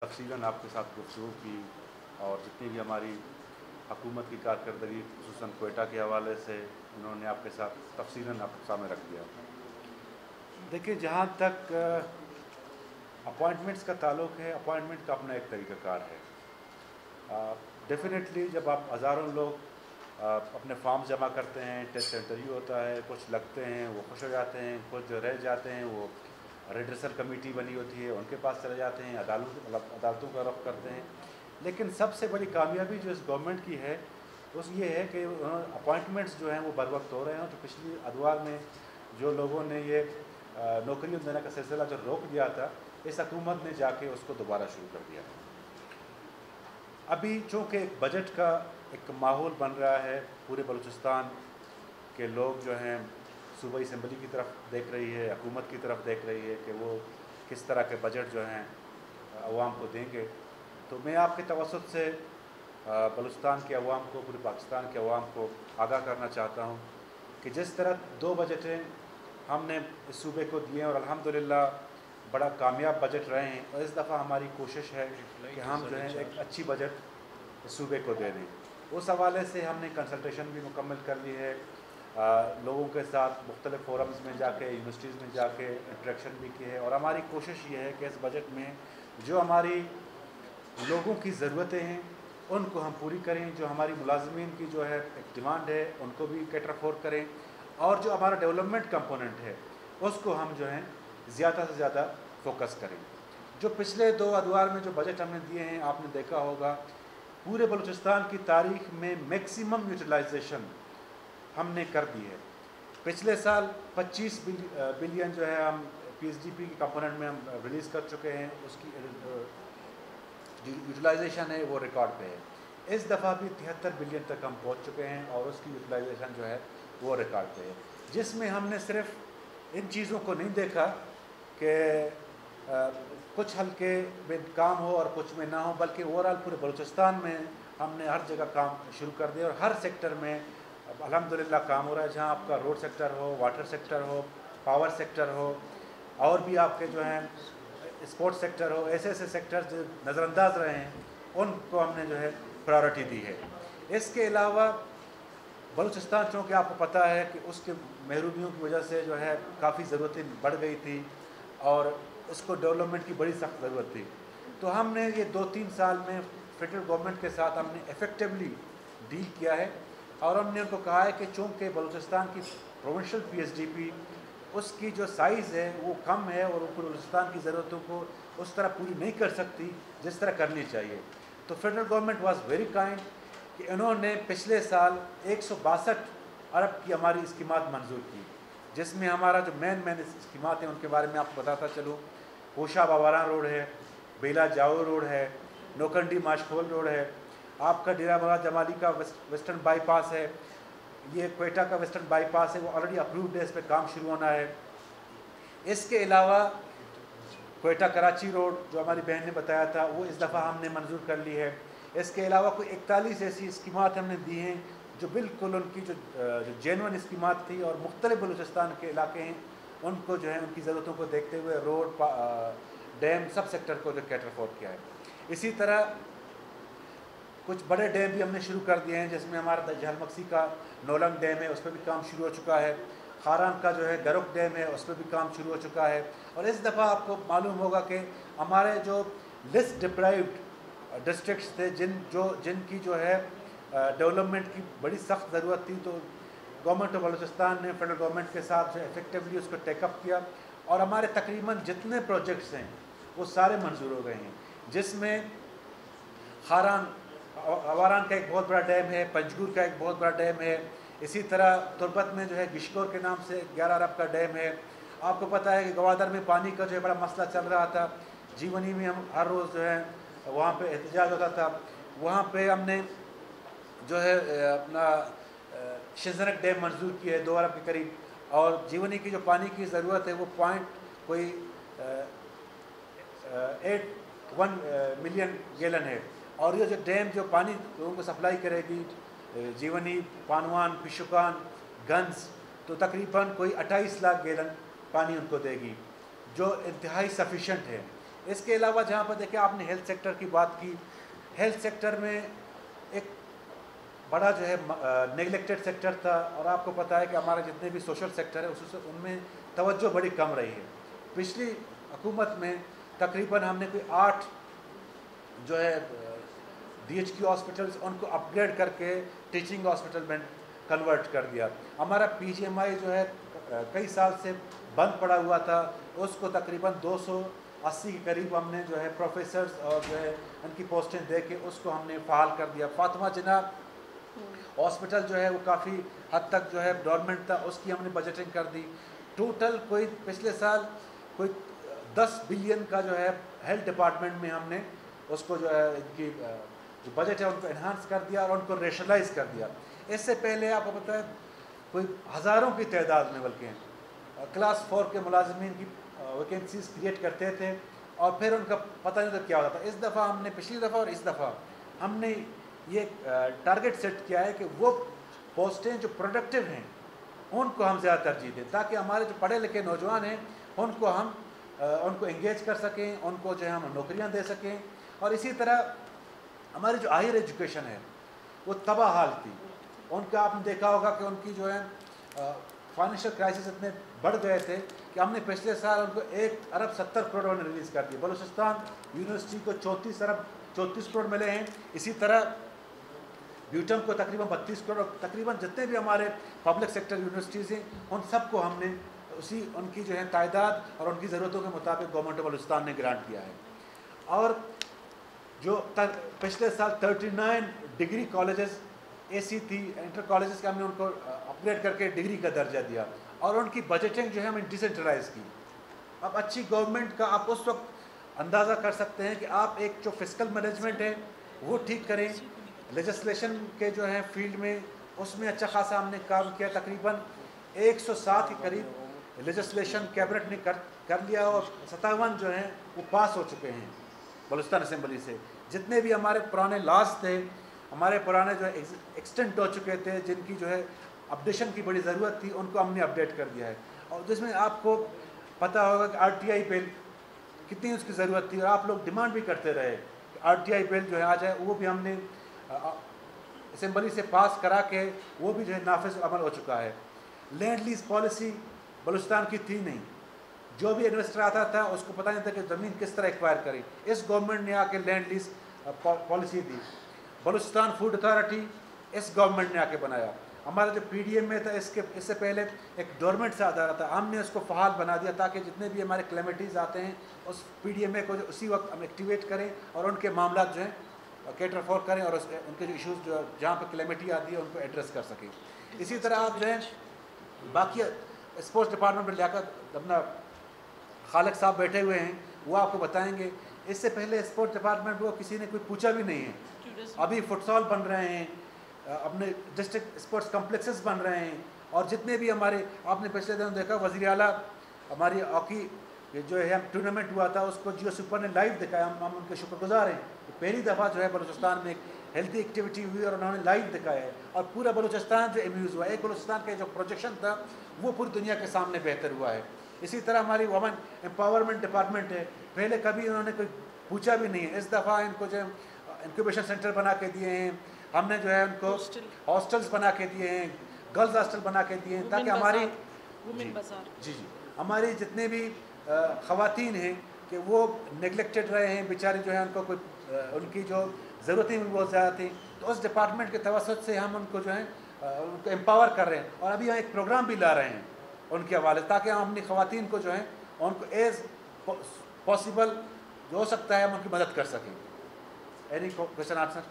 तफसीलन आपके साथ गुफ्तगू की और जितनी भी हमारी हुकूमत की कारकर्दगी खुसूसन कोयटा के हवाले से उन्होंने आपके साथ तफसीलन आपके सामने रख दिया। देखिए, जहाँ तक अपॉइंटमेंट्स का ताल्लुक़ है, अपॉइंटमेंट का अपना एक तरीक़ाकार है। डेफिनेटली जब आप हज़ारों लोग अपने फॉर्म जमा करते हैं, टेस्ट इंटरव्यू होता है, कुछ लगते हैं वो खुश हो जाते हैं, कुछ जो रह जाते हैं वो रेड्रेसल कमेटी बनी होती है उनके पास चले जाते हैं, अदालतों का रुख करते हैं। लेकिन सबसे बड़ी कामयाबी जो इस गवर्नमेंट की है उस ये है कि अपॉइंटमेंट्स जो हैं वो बर वक्त हो रहे हैं। तो पिछली अदवार में जो लोगों ने ये नौकरियों देने का सिलसिला जो रोक दिया था, इस हुकूमत ने जाके उसको दोबारा शुरू कर दिया। अभी चूँकि एक बजट का एक माहौल बन रहा है, पूरे बलूचिस्तान के लोग जो हैं सूबाई असम्बली की तरफ देख रही है, हुकूमत की तरफ देख रही है कि वो किस तरह के बजट जो हैं अवाम को देंगे। तो मैं आपके तवसत से बलूचिस्तान के अवाम को, पूरे पाकिस्तान के अवाम को आगाह करना चाहता हूँ कि जिस तरह 2 बजटें हमने इस सूबे को दिए और अल्हम्दुलिल्लाह बड़ा कामयाब बजट रहे हैं, और इस दफ़ा हमारी कोशिश है कि हम जो है एक अच्छी बजट इस सूबे को दे दें। उस हवाले से हमने कंसल्टेशन भी मुकम्मल कर ली है, लोगों के साथ मुख्तलिफ़ फोरम्स में जाके, यूनिवर्सिटीज़ में जाके इंटरेक्शन भी की है। और हमारी कोशिश ये है कि इस बजट में जो हमारी लोगों की ज़रूरतें हैं उनको हम पूरी करें, जो हमारी मुलाजमीन की जो है एक डिमांड है उनको भी कैटर फॉर करें, और जो हमारा डेवलपमेंट कंपोनेंट है उसको हम जो है ज़्यादा से ज़्यादा फोकस करें। जो पिछले 2 अदवार में जो बजट हमने दिए हैं, आपने देखा होगा पूरे बलूचिस्तान की तारीख़ में मैक्सिमम यूटिलाइजेशन हमने कर दी है। पिछले साल 25 बिलियन जो है हम पीएसडीपी के कंपोनेंट में हम रिलीज़ कर चुके हैं, उसकी यूटिलाइजेशन है वो रिकॉर्ड पे है। इस दफ़ा भी 73 बिलियन तक हम पहुंच चुके हैं और उसकी यूटिलाइजेशन जो है वो रिकॉर्ड पे है, जिसमें हमने सिर्फ इन चीज़ों को नहीं देखा कि कुछ हल्के में काम हो और कुछ में ना हो, बल्कि ओवरऑल पूरे बलूचिस्तान में हमने हर जगह काम शुरू कर दिया और हर सेक्टर में अल्हम्दुलिल्लाह काम हो रहा है। जहाँ आपका रोड सेक्टर हो, वाटर सेक्टर हो, पावर सेक्टर हो, और भी आपके जो हैं स्पोर्ट्स सेक्टर हो, ऐसे ऐसे सेक्टर जो नज़रअंदाज रहे हैं उनको हमने जो है प्रायोरिटी दी है। इसके अलावा बलूचिस्तान चूँकि आपको पता है कि उसके महरूमियों की वजह से जो है काफ़ी ज़रूरतें बढ़ गई थी और उसको डेवलपमेंट की बड़ी सख्त ज़रूरत थी। तो हमने ये 2-3 साल में फेडरल गवर्नमेंट के साथ हमने इफ़ेक्टिवली डील किया है और हमने उनको कहा है कि चूँकि बलूचिस्तान की प्रोविंशियल पीएसडीपी उसकी जो साइज़ है वो कम है और वो बलूचिस्तान की ज़रूरतों को उस तरह पूरी नहीं कर सकती जिस तरह करनी चाहिए। तो federal government was very kind कि इन्होंने पिछले साल 162 अरब की हमारी स्कीमात मंजूर की, जिसमें हमारा जो मेन स्कीमात हैं उनके बारे में आपको बताता चलूँ। कोशा बाबारान रोड है, बेला जाओ रोड है, नोकंडी माशखोल रोड है, आपका डेरा बाबा जमाली का वेस्टर्न बाईपास है, ये कोयटा का वेस्टर्न बाईपास है, वो ऑलरेडी अप्रूव्ड है, इस पर काम शुरू होना है। इसके अलावा कोयटा कराची रोड जो हमारी बहन ने बताया था वो इस दफ़ा हमने मंजूर कर ली है। इसके अलावा कोई 41 ऐसी स्कीमात हमने दी हैं जो बिल्कुल उनकी जो जेन्युइन स्कीमात थी और मुख्तलिफ बलूचिस्तान के इलाके हैं उनको जो है उनकी ज़रूरतों को देखते हुए रोड, डैम, सब सेक्टर को जो कैटर फॉर किया है। इसी तरह कुछ बड़े डैम भी हमने शुरू कर दिए हैं, जिसमें हमारा झलमक्सी का नौलंग डैम है, उस पर भी काम शुरू हो चुका है। खारान का जो है गरुक डैम है, उस पर भी काम शुरू हो चुका है। और इस दफ़ा आपको मालूम होगा कि हमारे जो लिस्ट डिप्राइव्ड डिस्ट्रिक्ट्स थे जिनकी जो है डेवलपमेंट की बड़ी सख्त ज़रूरत थी, तो गवर्नमेंट ऑफ बलूचिस्तान ने फेडरल गवर्नमेंट के साथ जो इफेक्टिवली उसको टेकअप किया और हमारे तकरीबन जितने प्रोजेक्ट्स हैं वो सारे मंजूर हो गए हैं, जिसमें आवारान का एक बहुत बड़ा डैम है, पंजगुर का एक बहुत बड़ा डैम है, इसी तरह तुर्बत में जो है गिशकोर के नाम से 11 अरब का डैम है। आपको पता है कि गवादर में पानी का जो है बड़ा मसला चल रहा था, जीवनी में हम हर रोज़ जो है वहाँ पे एहतजाज होता था। वहाँ पे हमने जो है अपना शिजनक डैम मंजूर किया है 2 अरब के करीब, और जीवनी की जो पानी की ज़रूरत है वो कोई 1 मिलियन गैलन है। और ये जो डैम जो पानी लोगों को सप्लाई करेगी, जीवनी, पानवान, पिशुकान, गंज, तो तकरीबन कोई 28 लाख गैलन पानी उनको देगी, जो इंतहाई सफिशेंट है। اس کے علاوہ جہاں پر دیکھیں آپ نے ہیلتھ سیکٹر کی بات کی، ہیلتھ سیکٹر میں ایک بڑا جو ہے نیگلیکٹڈ سیکٹر تھا، اور آپ کو پتہ ہے کہ ہمارے جتنے بھی سوشل سیکٹر ہے ان میں توجہ بڑی کم رہی ہے۔ پچھلی حکومت میں تقریباً ہم نے کوئی 8 جو ہے DHQ ہاسپٹلس ان کو اپ گریڈ کر کے ٹیچنگ ہاسپٹل میں کنورٹ کر دیا۔ ہمارا PGMI جو ہے کئی سال سے بند پڑا ہوا تھا، اس کو تقریباً 280 کے قریب ہم نے جو ہے پروفیسرز اور جو ہے ان کی پوسٹیں دے کے اس کو ہم نے فعال کر دیا۔ فاطمہ جناح ہاسپٹل جو ہے وہ کافی حد تک جو ہے ڈورمنٹ تھا، اس کی ہم نے بجٹنگ کر دی۔ ٹوٹل کوئی پچھلے سال کوئی 10 بلین کا جو ہے ہیلتھ ڈپارٹمنٹ میں ہم نے اس کو جو ہے ان کی جو بجٹ ہے ان کو انہانس کر دیا اور ان کو ریشنلائز کر دیا۔ اس سے پہلے آپ کو پتہ ہے کوئی ہزاروں کی تعداد میں بلکہ کلاس 4 کے ملازمین کی ویکینسیز کریٹ کرتے تھے اور پھر ان کا پتہ نہیں تھا کیا ہوتا تھا۔ اس دفعہ ہم نے پچھلی دفعہ اور اس دفعہ ہم نے یہ ٹارگٹ سیٹ کیا ہے کہ وہ پوسٹیں جو پروڈکٹیو ہیں ان کو ہم زیادہ ترجیح دیں، تاکہ ہمارے جو پڑھے لکھے نوجوان ہیں ان کو انگیج کر سکیں، ان کو جو ہے ہم نوکریاں دے سکیں۔ اور اسی طرح ہماری جو ہائر ایجوکیشن ہے وہ تباہ حال تھی، ان کا آپ نے دیکھا ہوگا کہ ان کی جو ہے فائنینشیل کرائسس اتنے بڑھ گئے تھے کہ ہم نے پچھلے سال ان کو 1 ارب 70 کروڑ نے ریلیز کر دیا۔ بلوچستان یونیورسٹی کو 34 ارب 34 کروڑ ملے ہیں، اسی طرح بیوٹم کو تقریباً 32 کروڑ، تقریباً جتنے بھی ہمارے پبلک سیکٹر یونیورسٹیز ہیں ان سب کو ہم نے ان کی جو ہے تعداد اور ان کی ضرورتوں کے مطابق گورنمنٹ آف بلوچستان نے گرانٹ کیا ہے۔ اور جو پچھلے سال 39 ڈگری کالجز AC تھی انٹر کالجز کا، ہم نے ان کو اپ گریڈ کر کے ڈگری کا درجہ دیا اور ان کی بجٹنگ جو ہے ہم نے ڈیسنٹرلائز کی۔ اب اچھی گورنمنٹ کا آپ اس وقت اندازہ کر سکتے ہیں کہ آپ ایک جو فسکل مینجمنٹ ہے وہ ٹھیک کریں، لیجسلیشن کے جو ہے فیلڈ میں اس میں اچھا خاصا ہم نے کام کیا، تقریباً 107 کے قریب لیجسلیشن کیبنٹ نے کر لیا اور 57 جو ہیں وہ پاس ہو چکے ہیں بلوچستان اسمبلی سے۔ جتنے بھی ہمارے پرانے لاز تھے، ہمارے پرانے جو ہے ایکسٹینٹ ہو چکے تھے، جن کی جو ہے اپڈیشن کی بڑی ضرورت تھی، ان کو ہم نے اپڈیٹ کر دیا ہے۔ اور جس میں آپ کو پتہ ہوگا کہ RTI بل کتنی اس کی ضرورت تھی، اور آپ لوگ ڈیمانڈ بھی کرتے رہے کہ RTI بل جو ہے آ جائے، وہ بھی ہم نے اسمبلی سے پاس کرا کے وہ بھی جو ہے نافذ عمل ہو چکا ہے۔ لینڈ لیز پالیسی بلوچستان کی تھی نہیں، جو بھی انویسٹر آتا تھا اس کو پتہ نہیں تھا کہ زمین کس طرح ایکوائر کرے۔ اس گورنمنٹ نے آ کے لینڈ لیز پالیسی دی۔ بلوچستان فوڈ اتھارٹی اس گورنمنٹ نے آ کے بنایا۔ ہمارا جو PDMA تھا اس سے پہلے ایک ڈورمنٹ سے ادارہ تھا، ہم نے اس کو فعال بنا دیا تاکہ جتنے بھی ہمارے کلیمٹیز آتے ہیں اس PDMA کو جو اسی وقت ہم ایکٹیویٹ کریں اور ان کے معاملات جو ہیں کیٹر فور کریں اور ان کے جو ایشوز جو جہاں پہ کلیمٹی آتی ہے ان کو ایڈریس کر سکیں۔ اسی طرح آپ جو ہیں باقی اسپورٹس ڈپارٹمنٹ میں لیاقت اپنا خالق صاحب بیٹھے ہوئے ہیں، وہ آپ کو بتائیں گے۔ اس سے پہلے اسپورٹس ڈپارٹمنٹ کو کسی نے کوئی پوچھا بھی نہیں ہے۔ ابھی فٹسال بن رہے ہیں، اپنے ڈسٹرکٹ اسپورٹس کمپلیکسز بن رہے ہیں، اور جتنے بھی ہمارے آپ نے پچھلے دنوں دیکھا وزیر اعلیٰ ہماری ہاکی جو ہے ٹورنامنٹ ہوا تھا اس کو جیو سپر نے لائیو دکھایا، ہم ان کے شکر گزار ہیں۔ پہلی دفعہ جو ہے بلوچستان میں ایک ہیلتھی ایکٹیویٹی ہوئی اور انہوں نے لائیو دکھایا ہے، اور پورا بلوچستان جو امیوز ہوا ہے۔ ایک بلوچستان کا جو پروجیکشن تھا وہ پوری دنیا کے سامنے بہتر ہوا ہے۔ اسی طرح ہماری وومن امپاورمنٹ ڈپارٹمنٹ ہے، پہلے کبھی انہوں نے کوئی پوچھا بھی نہیں ہے، اس دفعہ ان کو جو انکیوبیشن سینٹر بنا کے دیے ہیں، ہم نے جو ہے ان کو ہاسٹلز بنا کے دیے ہیں، گرلز ہاسٹل بنا کے دیے ہیں، تاکہ ہماری جی ہماری جتنے بھی خواتین ہیں کہ وہ نیگلیکٹڈ رہے ہیں بیچاری، جو ہے ان کو کوئی ان کی جو ضرورتیں بھی بہت زیادہ تھیں، تو اس ڈپارٹمنٹ کے توسط سے ہم ان کو جو ہے ان کو امپاور کر رہے ہیں، اور ابھی ہم ایک پروگرام بھی لا رہے ہیں ان کے حوالے، تاکہ ہم اپنی خواتین کو جو ہے ان کو ایز پاسبل جو ہو سکتا ہے ہم ان کی مدد کر سکیں۔ Any question answer?